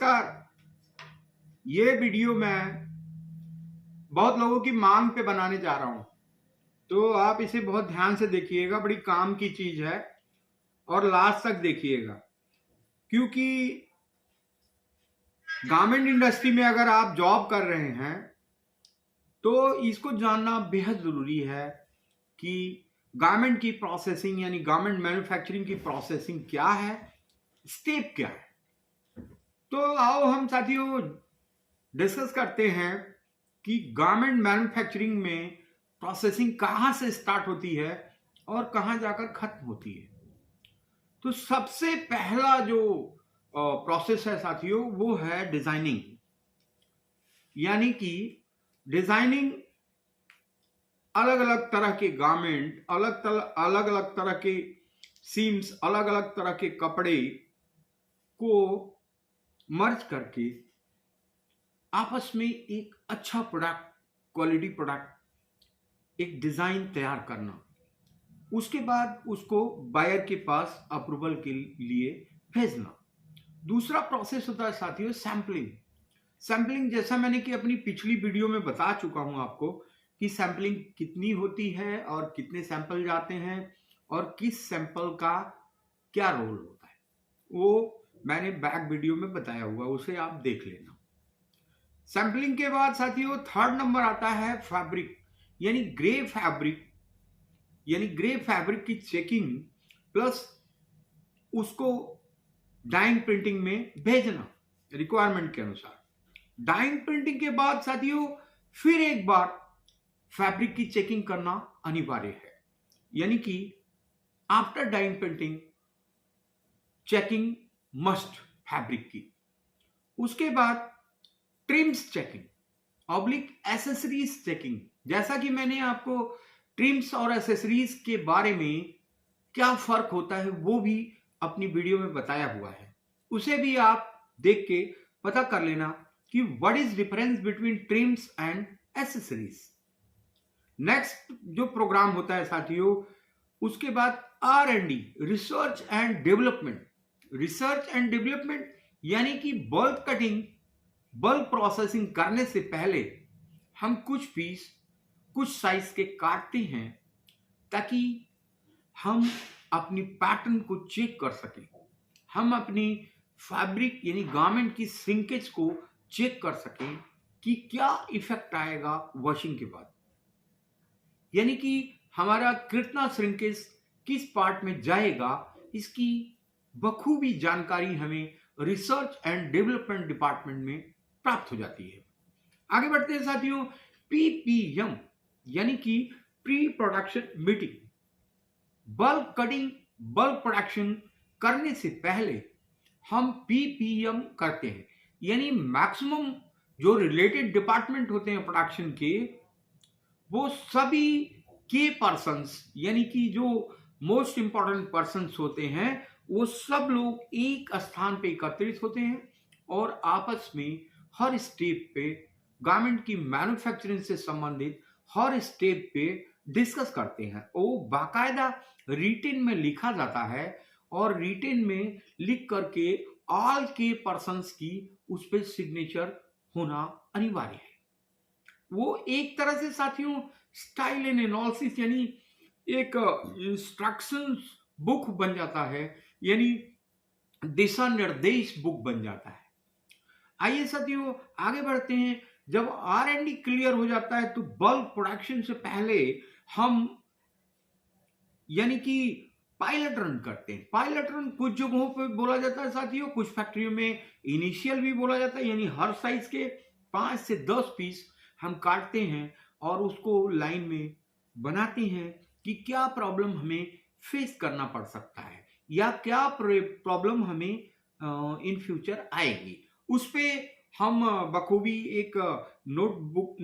नमस्कार। ये वीडियो मैं बहुत लोगों की मांग पे बनाने जा रहा हूं, तो आप इसे बहुत ध्यान से देखिएगा। बड़ी काम की चीज है और लास्ट तक देखिएगा, क्योंकि गारमेंट इंडस्ट्री में अगर आप जॉब कर रहे हैं तो इसको जानना बेहद जरूरी है कि गारमेंट की प्रोसेसिंग यानी गारमेंट मैन्युफैक्चरिंग की प्रोसेसिंग क्या है, स्टेप क्या है। तो आओ हम साथियों डिस्कस करते हैं कि गारमेंट मैन्युफैक्चरिंग में प्रोसेसिंग कहां से स्टार्ट होती है और कहां जाकर खत्म होती है। तो सबसे पहला जो प्रोसेस है साथियों वो है डिजाइनिंग। यानी कि डिजाइनिंग अलग अलग तरह के गारमेंट, अलग अलग तरह के सीम्स, अलग अलग तरह के कपड़े को मर्ज करके आपस में एक अच्छा प्रोडक्ट, क्वालिटी प्रोडक्ट, एक डिजाइन तैयार करना, उसके बाद उसको बायर के पास अप्रूवल के लिए भेजना। दूसरा प्रोसेस होता है साथियों सैंपलिंग। सैंपलिंग जैसा मैंने कि अपनी पिछली वीडियो में बता चुका हूं आपको कि सैंपलिंग कितनी होती है और कितने सैंपल जाते हैं और किस सैंपल का क्या रोल होता है, वो मैंने बैक वीडियो में बताया हुआ, उसे आप देख लेना। सैंपलिंग के बाद साथियों थर्ड नंबर आता है फैब्रिक, यानी ग्रे फैब्रिक, यानी ग्रे फैब्रिक की चेकिंग प्लस उसको डाइंग प्रिंटिंग में भेजना रिक्वायरमेंट के अनुसार। डाइंग प्रिंटिंग के बाद साथियों फिर एक बार फैब्रिक की चेकिंग करना अनिवार्य है, यानी कि after dying printing checking must fabric की। उसके बाद TRIMS checking oblique accessories checking. जैसा कि मैंने आपको ट्रिम्स और एसेसरीज के बारे में क्या फर्क होता है वो भी अपनी वीडियो में बताया हुआ है, उसे भी आप देख के पता कर लेना कि what is difference between TRIMS and accessories. Next जो प्रोग्राम होता है साथियों उसके बाद R&D, research and development. Research and development यानी कि बल्क कटिंग, बल्क प्रोसेसिंग करने से पहले हम कुछ पीस कुछ साइज के काटते हैं ताकि हम अपनी पैटर्न को चेक कर सकें, हम अपनी फैब्रिक यानी गारमेंट की श्रिंकेज को चेक कर सकें कि क्या इफेक्ट आएगा वॉशिंग के बाद, यानी कि हमारा कितना श्रिंकेज किस पार्ट में जाएगा, इसकी बखूबी जानकारी हमें रिसर्च एंड डेवलपमेंट डिपार्टमेंट में प्राप्त हो जाती है। आगे बढ़ते हैं साथियों PPM यानी कि pre production meeting. Bulk cutting, bulk production करने से पहले हम PPM करते हैं, यानी मैक्सिमम जो रिलेटेड डिपार्टमेंट होते हैं प्रोडक्शन के, वो सभी के पर्सन्स यानी कि जो मोस्ट इंपॉर्टेंट पर्सन्स होते हैं वो सब लोग एक स्थान पे एकत्रित होते हैं और आपस में हर स्टेप पे गारमेंट की मैन्युफैक्चरिंग से संबंधित हर स्टेप पे डिस्कस करते हैं। वो बाकायदा रिटेन में लिखा जाता है और रिटेन में लिख करके ऑल के पर्सन्स की उस पर सिग्नेचर होना अनिवार्य है। वो एक तरह से साथियों स्टाइल एंड एनालिसिस यानी एक इंस्ट्रक्शंस बुक बन जाता है, यानी दिशा निर्देश बुक बन जाता है। आइए साथियों आगे बढ़ते हैं। जब R&D क्लियर हो जाता है तो बल्क प्रोडक्शन से पहले हम यानी कि पायलट रन करते हैं। पायलट रन कुछ जगहों पे बोला जाता है साथियों, कुछ फैक्ट्रियों में इनिशियल भी बोला जाता है, यानी हर साइज के 5 से 10 पीस हम काटते हैं और उसको लाइन में बनाते हैं कि क्या प्रॉब्लम हमें फेस करना पड़ सकता है या क्या प्रॉब्लम हमें इन फ्यूचर आएगी। उस पे हम बखूबी एक नोटबुक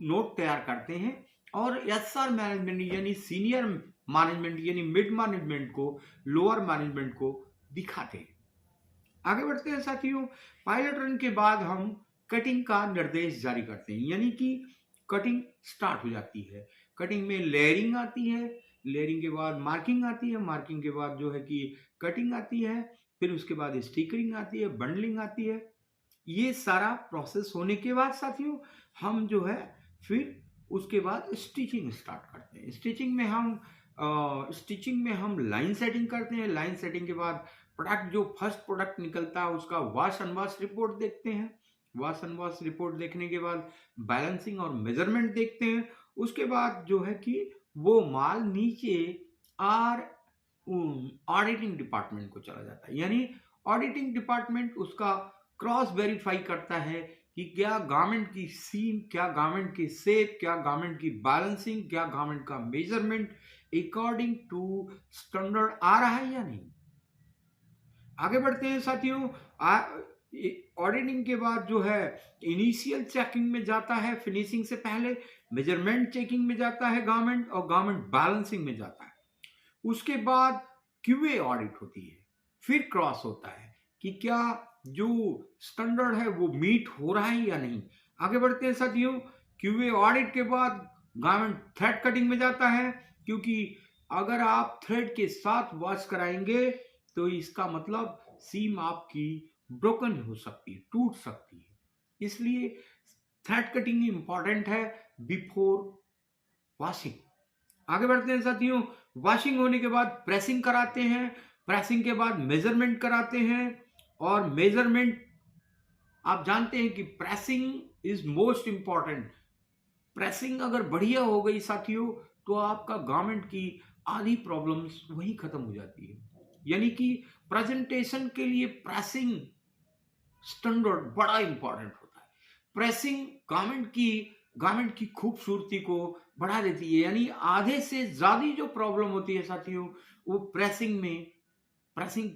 नोट तैयार करते हैं और SR मैनेजमेंट यानी सीनियर मैनेजमेंट यानी मिड मैनेजमेंट को, लोअर मैनेजमेंट को दिखाते हैं। आगे बढ़ते हैं साथियों। पायलट रन के बाद हम कटिंग का निर्देश जारी करते हैं, यानी कि कटिंग स्टार्ट हो जाती है। कटिंग में लेयरिंग आती है, लेयरिंग के बाद मार्किंग आती है, मार्किंग के बाद जो है कि कटिंग आती है, फिर उसके बाद स्टिकरिंग आती है, बंडलिंग आती है। ये सारा प्रोसेस होने के बाद साथियों हम जो है फिर उसके बाद स्टिचिंग स्टार्ट करते हैं। स्टिचिंग में हम लाइन सेटिंग करते हैं। लाइन सेटिंग के बाद प्रोडक्ट जो फर्स्ट प्रोडक्ट निकलता है उसका वॉश एंड वॉश रिपोर्ट देखते हैं। वॉश एंड वॉश रिपोर्ट देखने के बाद बैलेंसिंग और मेजरमेंट देखते हैं। उसके बाद जो है कि वो माल नीचे ऑडिटिंग डिपार्टमेंट को चला जाता है। यानी ऑडिटिंग डिपार्टमेंट उसका क्रॉस वेरीफाई करता है कि क्या गारमेंट की सीम, क्या गारमेंट की शेप, क्या गारमेंट की बैलेंसिंग, क्या गारमेंट का मेजरमेंट अकॉर्डिंग टू स्टैंडर्ड आ रहा है या नहीं। आगे बढ़ते हैं साथियों। ऑडिटिंग के बाद जो है इनिशियल चेकिंग में जाता है, फिनिशिंग से पहले मेजरमेंट चेकिंग में जाता है गारमेंट, और गारमेंट बैलेंसिंग में जाता है। उसके बाद क्यूए ऑडिट होती है, फिर क्रॉस होता है कि क्या जो स्टैंडर्ड है वो मीट हो रहा है या नहीं। आगे बढ़ते हैं साथियों। क्यूए ऑडिट के बाद गारमेंट थ्रेड कटिंग में जाता है, क्योंकि अगर आप थ्रेड के साथ वॉश कराएंगे तो इसका मतलब सीम आपकी ब्रोकन हो सकती है, टूट सकती है। इसलिए थ्रेड कटिंग इंपॉर्टेंट है बिफोर वॉशिंग। आगे बढ़ते हैं साथियों। वॉशिंग होने के बाद प्रेसिंग कराते हैं, प्रेसिंग के बाद मेजरमेंट कराते हैं, और मेजरमेंट आप जानते हैं कि pressing is most important. Pressing अगर बढ़िया हो गई साथियों तो आपका गारमेंट की आधी प्रॉब्लम्स वहीं खत्म हो जाती है। यानी कि प्रेजेंटेशन के लिए प्रेसिंग स्टैंडर्ड बड़ा इंपॉर्टेंट होता है। प्रेसिंग गारमेंट की खूबसूरती को बढ़ा देती है। यानी आधे से ज्यादा जो प्रॉब्लम होती है साथियों वो प्रेसिंग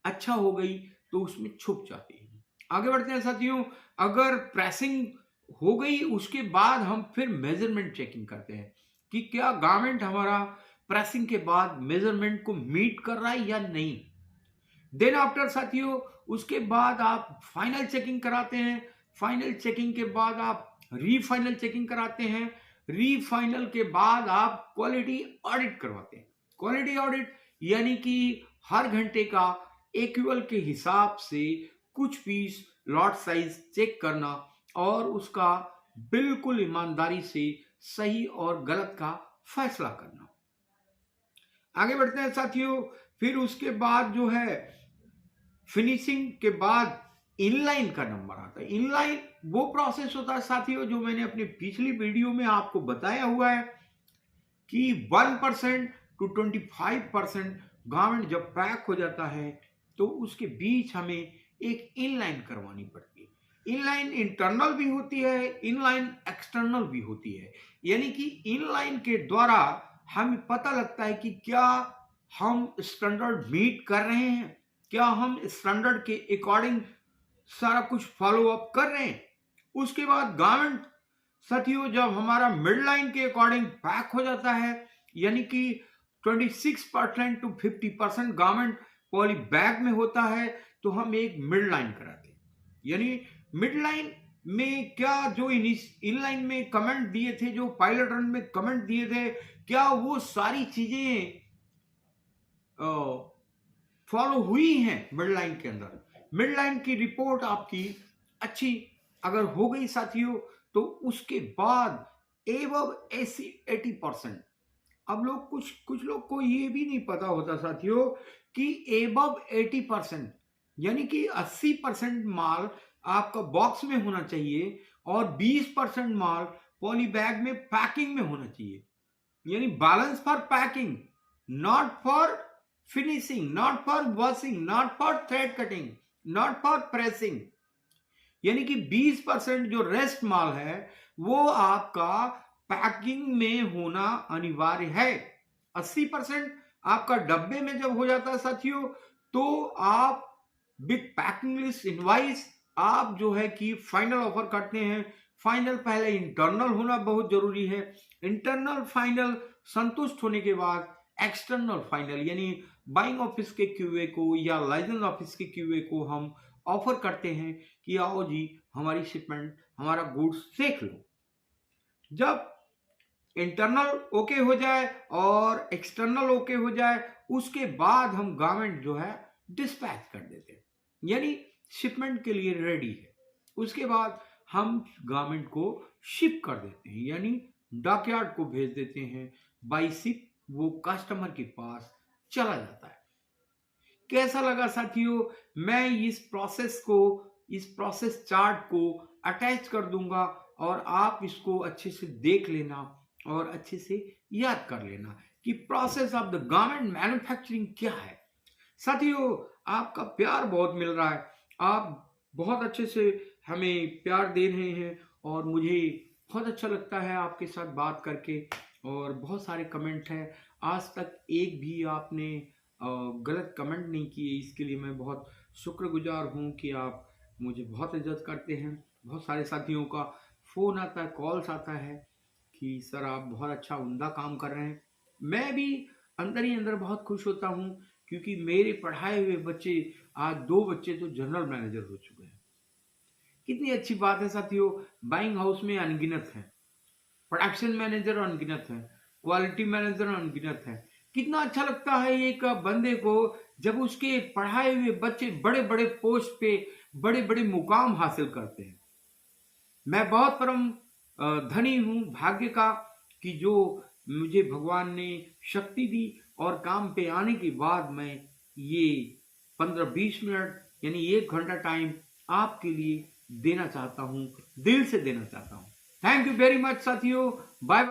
अच्छा हो गई तो उसमें छुप जाती है। आगे बढ़ते हैं साथियों। अगर प्रेसिंग हो गई उसके बाद हम फिर मेजरमेंट चेकिंग करते हैं कि क्या गारमेंट हमारा प्रेसिंग के बाद मेजरमेंट को मीट कर रहा है या नहीं। देन आफ्टर साथियों उसके बाद आप फाइनल चेकिंग कराते हैं। फाइनल चेकिंग के बाद आप रीफाइनल चेकिंग कराते हैं। रीफाइनल के बाद आप क्वालिटी ऑडिट करवाते हैं। क्वालिटी ऑडिट यानी कि हर घंटे का इक्वल के हिसाब से कुछ पीस लॉट साइज चेक करना और उसका बिल्कुल ईमानदारी से सही और गलत का फैसला करना। आगे बढ़ते हैं साथियों। फिर उसके बाद जो है फिनिशिंग के बाद इनलाइन का नंबर आता है। इनलाइन वो प्रोसेस होता है साथियों जो मैंने अपनी पिछली वीडियो में आपको बताया हुआ है कि 1% to 25% गारमेंट जब पैक हो जाता है तो उसके बीच हमें एक इनलाइन करवानी पड़ती है। इनलाइन इंटरनल भी होती है, इनलाइन एक्सटर्नल भी होती है। यानी कि इनलाइन के द्वारा हमें पता लगता है कि क्या हम स्टैंडर्ड मीट कर रहे हैं, क्या हम स्टैंडर्ड के अकॉर्डिंग सारा कुछ फॉलो अप कर रहे हैं। उसके बाद गारमेंट साथियों जब हमारा मिड लाइन के अकॉर्डिंग पैक हो जाता है, यानी कि 26% to 50% गारमेंट पॉली बैग में होता है, तो हम एक मिड लाइन कराते हैं। यानी मिड लाइन में क्या जो इन लाइन में कमेंट दिए थे, जो पायलट रन में कमेंट दिए थे, क्या वो सारी चीजें फॉलो हुई हैं मिड लाइन के अंदर। मिड लाइन की रिपोर्ट आपकी अच्छी अगर हो गई साथियों तो उसके बाद एबव 80%। अब लोग कुछ लोग को ये भी नहीं पता होता साथियों कि एबव 80% यानी कि 80% माल आपका बॉक्स में होना चाहिए और 20% माल पॉली बैग में पैकिंग में होना चाहिए। यानी balance for packing, not for finishing, not for washing, not for thread cutting, not for pressing. यानी कि 20% जो रेस्ट माल है वो आपका पैकिंग में होना अनिवार्य है। 80% आपका डब्बे में जब हो जाता है साथियों तो आप विद पैकिंग लिस्ट इनवाइस आप जो है कि फाइनल ऑफर करते हैं। फाइनल पहले इंटरनल होना बहुत जरूरी है। इंटरनल फाइनल संतुष्ट होने के बाद एक्सटर्नल फाइनल यानी बाइंग ऑफिस के क्यूए को या लाइसेंस ऑफिस के क्यूए को हम ऑफर करते हैं कि आओ जी हमारी शिपमेंट, हमारा गुड्स देख लो। जब इंटरनल ओके हो जाए और एक्सटर्नल ओके हो जाए उसके बाद हम गारमेंट जो है डिस्पैच कर देते हैं, यानी शिपमेंट के लिए रेडी है। उसके बाद हम गारमेंट को शिप कर देते हैं, यानी डॉकयार्ड को भेज देते हैं। बाई शिप वो कस्टमर के पास चला जाता है। कैसा लगा साथियों? मैं इस प्रोसेस चार्ट को अटैच कर दूंगा और आप इसको अच्छे से देख लेना और अच्छे से याद कर लेना कि process of the garment manufacturing क्या है। साथियों, आपका प्यार बहुत मिल रहा है, आप बहुत अच्छे से हमें प्यार दे रहे हैं और मुझे बहुत अच्छा लगता है आपके साथ बात करके। और बहुत सारे कमेंट हैं, आज तक एक भी आपने गलत कमेंट नहीं किए, इसके लिए मैं बहुत शुक्रगुजार हूँ कि आप मुझे बहुत इज्जत करते हैं। बहुत सारे साथियों का फ़ोन आता है, कॉल्स आता है कि सर आप बहुत अच्छा उम्दा काम कर रहे हैं। मैं भी अंदर ही अंदर बहुत खुश होता हूँ क्योंकि मेरे पढ़ाए हुए बच्चे, आज 2 बच्चे तो जनरल मैनेजर हो चुके हैं। कितनी अच्छी बात है साथियों, बाइंग हाउस में अनगिनत है, प्रोडक्शन मैनेजर अनगिनत है, क्वालिटी मैनेजर अनगिनत है। कितना अच्छा लगता है एक बंदे को जब उसके पढ़ाए हुए बच्चे बड़े बड़े पोस्ट पे बड़े बड़े मुकाम हासिल करते हैं। मैं बहुत परम धनी हूँ भाग्य का कि जो मुझे भगवान ने शक्ति दी और काम पे आने के बाद मैं ये 15-20 मिनट यानी 1 घंटा टाइम आपके लिए देना चाहता हूँ, दिल से देना चाहता हूँ। थैंक यू वेरी मच साथियों, बाय।